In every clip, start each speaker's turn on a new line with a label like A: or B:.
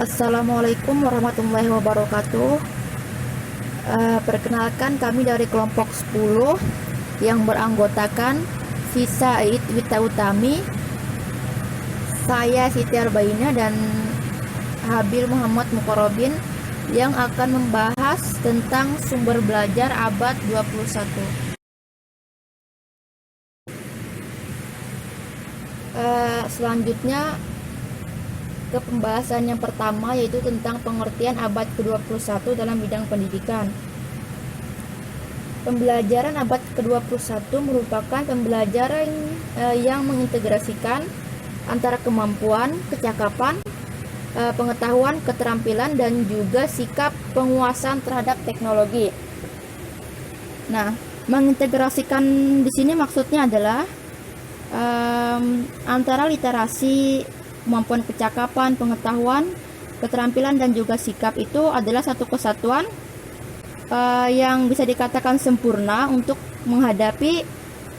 A: Assalamualaikum warahmatullahi wabarakatuh. Perkenalkan, kami dari kelompok 10 yang beranggotakan Fisa Ait Wita Utami, saya Siti Arbaina dan Habil Muhammad Mukorobin yang akan membahas tentang sumber belajar abad 21. Selanjutnya ke pembahasan yang pertama, yaitu tentang pengertian abad ke-21 dalam bidang pendidikan. Pembelajaran abad ke-21 merupakan pembelajaran yang mengintegrasikan antara kemampuan, kecakapan, pengetahuan, keterampilan, dan juga sikap penguasaan terhadap teknologi. Nah, mengintegrasikan di sini maksudnya adalah antara literasi, kemampuan kecakapan, pengetahuan, keterampilan, dan juga sikap itu adalah satu kesatuan yang bisa dikatakan sempurna untuk menghadapi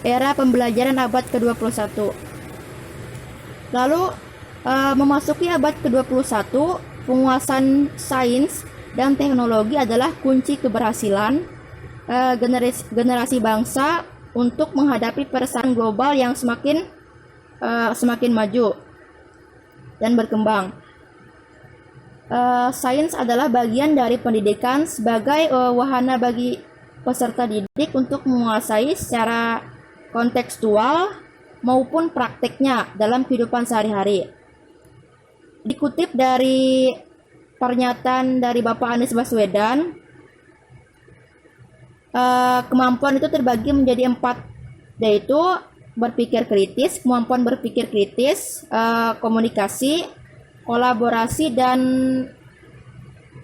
A: era pembelajaran abad ke-21. Lalu memasuki abad ke-21, penguasaan sains dan teknologi adalah kunci keberhasilan generasi bangsa untuk menghadapi persaingan global yang semakin maju dan berkembang. Sains adalah bagian dari pendidikan sebagai wahana bagi peserta didik untuk menguasai secara kontekstual maupun prakteknya dalam kehidupan sehari-hari. Dikutip dari pernyataan dari Bapak Anies Baswedan, kemampuan itu terbagi menjadi 4, yaitu kemampuan berpikir kritis, komunikasi, kolaborasi, dan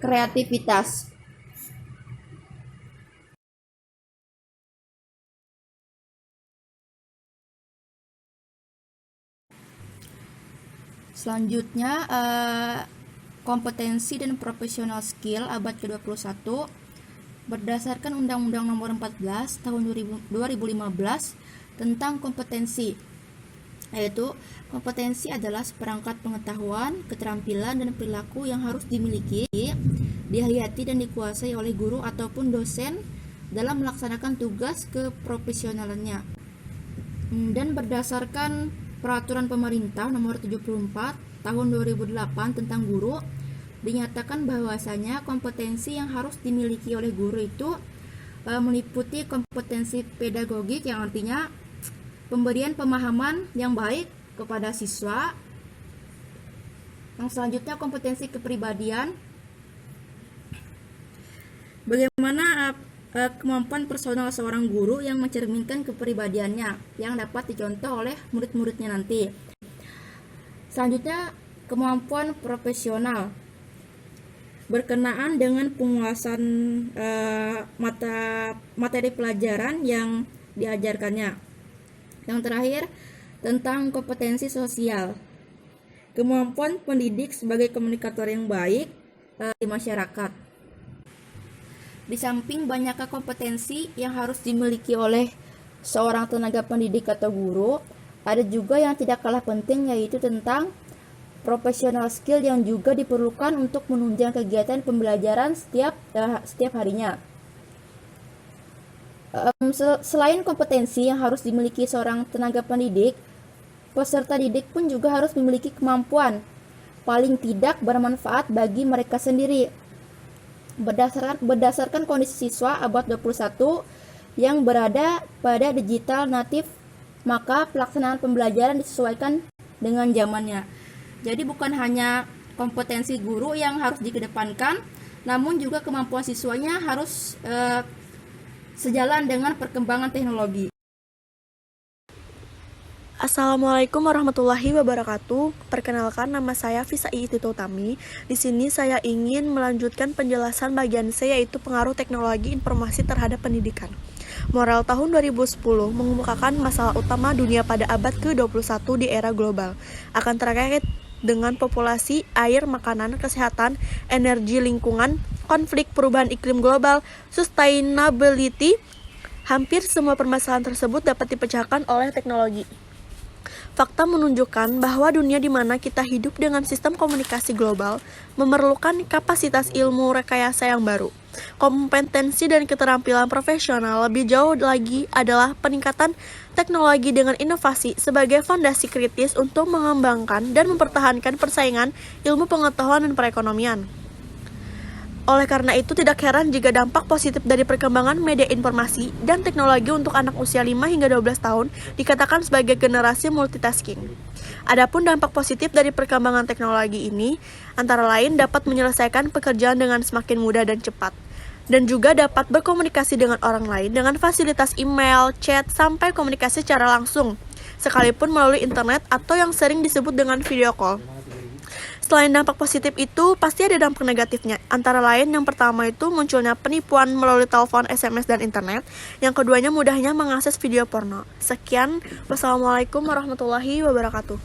A: kreativitas. Selanjutnya, kompetensi dan professional skill abad ke-21 berdasarkan Undang-Undang Nomor 14 Tahun 2015 tentang kompetensi, yaitu kompetensi adalah seperangkat pengetahuan, keterampilan, dan perilaku yang harus dimiliki, dihayati, dan dikuasai oleh guru ataupun dosen dalam melaksanakan tugas keprofesionalannya. Dan berdasarkan Peraturan Pemerintah Nomor 74 Tahun 2008 tentang guru, dinyatakan bahwasanya kompetensi yang harus dimiliki oleh guru itu meliputi kompetensi pedagogik, yang artinya pemberian pemahaman yang baik kepada siswa. Yang selanjutnya, kompetensi kepribadian, bagaimana kemampuan personal seorang guru yang mencerminkan kepribadiannya yang dapat dicontoh oleh murid-muridnya nanti. Selanjutnya, kemampuan profesional berkenaan dengan penguasaan materi pelajaran yang diajarkannya. Yang terakhir, tentang kompetensi sosial, kemampuan pendidik sebagai komunikator yang baik di masyarakat. Di samping banyaknya kompetensi yang harus dimiliki oleh seorang tenaga pendidik atau guru, ada juga yang tidak kalah penting, yaitu tentang professional skill yang juga diperlukan untuk menunjang kegiatan pembelajaran setiap harinya. Selain kompetensi yang harus dimiliki seorang tenaga pendidik, peserta didik pun juga harus memiliki kemampuan paling tidak bermanfaat bagi mereka sendiri. Berdasarkan kondisi siswa abad 21 yang berada pada digital natif, maka pelaksanaan pembelajaran disesuaikan dengan zamannya. Jadi bukan hanya kompetensi guru yang harus dikedepankan, namun juga kemampuan siswanya harus sejalan dengan perkembangan teknologi.
B: Assalamualaikum warahmatullahi wabarakatuh. Perkenalkan, nama saya Fisa Ait Wita Utami. Di sini saya ingin melanjutkan penjelasan bagian C, yaitu pengaruh teknologi informasi terhadap pendidikan. Moral tahun 2010 mengemukakan masalah utama dunia pada abad ke-21 di era global akan terkait dengan populasi, air, makanan, kesehatan, energi, lingkungan, konflik, perubahan iklim global, sustainability. Hampir semua permasalahan tersebut dapat dipecahkan oleh teknologi. Fakta menunjukkan bahwa dunia di mana kita hidup dengan sistem komunikasi global memerlukan kapasitas ilmu rekayasa yang baru. Kompetensi dan keterampilan profesional lebih jauh lagi adalah peningkatan teknologi dengan inovasi sebagai fondasi kritis untuk mengembangkan dan mempertahankan persaingan ilmu pengetahuan dan perekonomian. Oleh karena itu, tidak heran jika dampak positif dari perkembangan media informasi dan teknologi untuk anak usia 5 hingga 12 tahun dikatakan sebagai generasi multitasking. Adapun dampak positif dari perkembangan teknologi ini antara lain dapat menyelesaikan pekerjaan dengan semakin mudah dan cepat, dan juga dapat berkomunikasi dengan orang lain dengan fasilitas email, chat, sampai komunikasi secara langsung, sekalipun melalui internet atau yang sering disebut dengan video call. Selain dampak positif itu, pasti ada dampak negatifnya. Antara lain, yang pertama itu munculnya penipuan melalui telepon, SMS, dan internet. Yang keduanya mudahnya mengakses video porno. Sekian, wassalamualaikum warahmatullahi wabarakatuh.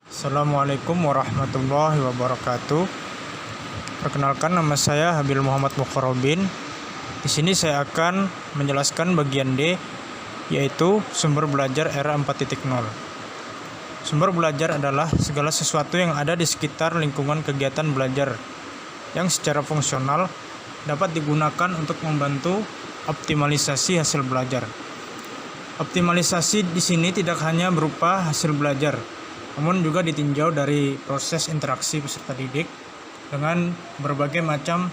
C: Assalamualaikum warahmatullahi wabarakatuh. Perkenalkan, nama saya Habil Muhammad Mukharrabin. Di sini saya akan menjelaskan bagian D, yaitu sumber belajar era 4.0. Sumber belajar adalah segala sesuatu yang ada di sekitar lingkungan kegiatan belajar yang secara fungsional dapat digunakan untuk membantu optimalisasi hasil belajar. Optimalisasi di sini tidak hanya berupa hasil belajar, namun juga ditinjau dari proses interaksi peserta didik dengan berbagai macam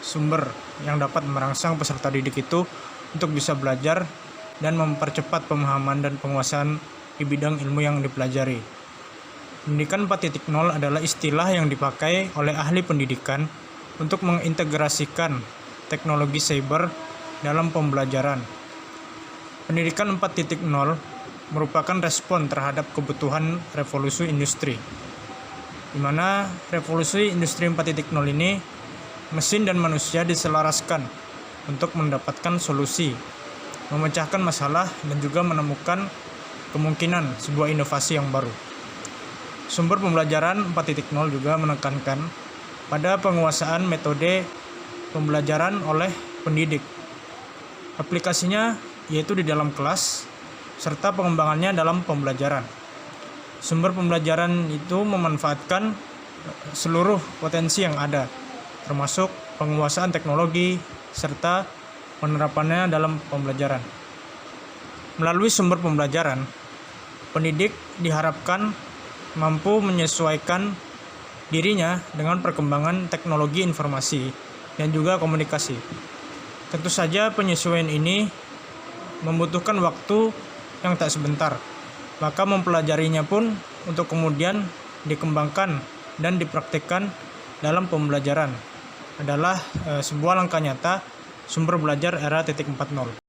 C: sumber yang dapat merangsang peserta didik itu untuk bisa belajar dan mempercepat pemahaman dan penguasaan di bidang ilmu yang dipelajari. Pendidikan 4.0 adalah istilah yang dipakai oleh ahli pendidikan untuk mengintegrasikan teknologi cyber dalam pembelajaran. Pendidikan 4.0 merupakan respon terhadap kebutuhan revolusi industri, di mana revolusi industri 4.0 ini mesin dan manusia diselaraskan untuk mendapatkan solusi, memecahkan masalah, dan juga menemukan kemungkinan sebuah inovasi yang baru. Sumber pembelajaran 4.0 juga menekankan pada penguasaan metode pembelajaran oleh pendidik. Aplikasinya yaitu di dalam kelas, serta pengembangannya dalam pembelajaran. Sumber pembelajaran itu memanfaatkan seluruh potensi yang ada, termasuk penguasaan teknologi, serta penerapannya dalam pembelajaran. Melalui sumber pembelajaran, pendidik diharapkan mampu menyesuaikan dirinya dengan perkembangan teknologi informasi dan juga komunikasi. Tentu saja penyesuaian ini membutuhkan waktu yang tak sebentar, maka mempelajarinya pun untuk kemudian dikembangkan dan dipraktikkan dalam pembelajaran adalah sebuah langkah nyata sumber belajar era 4.0.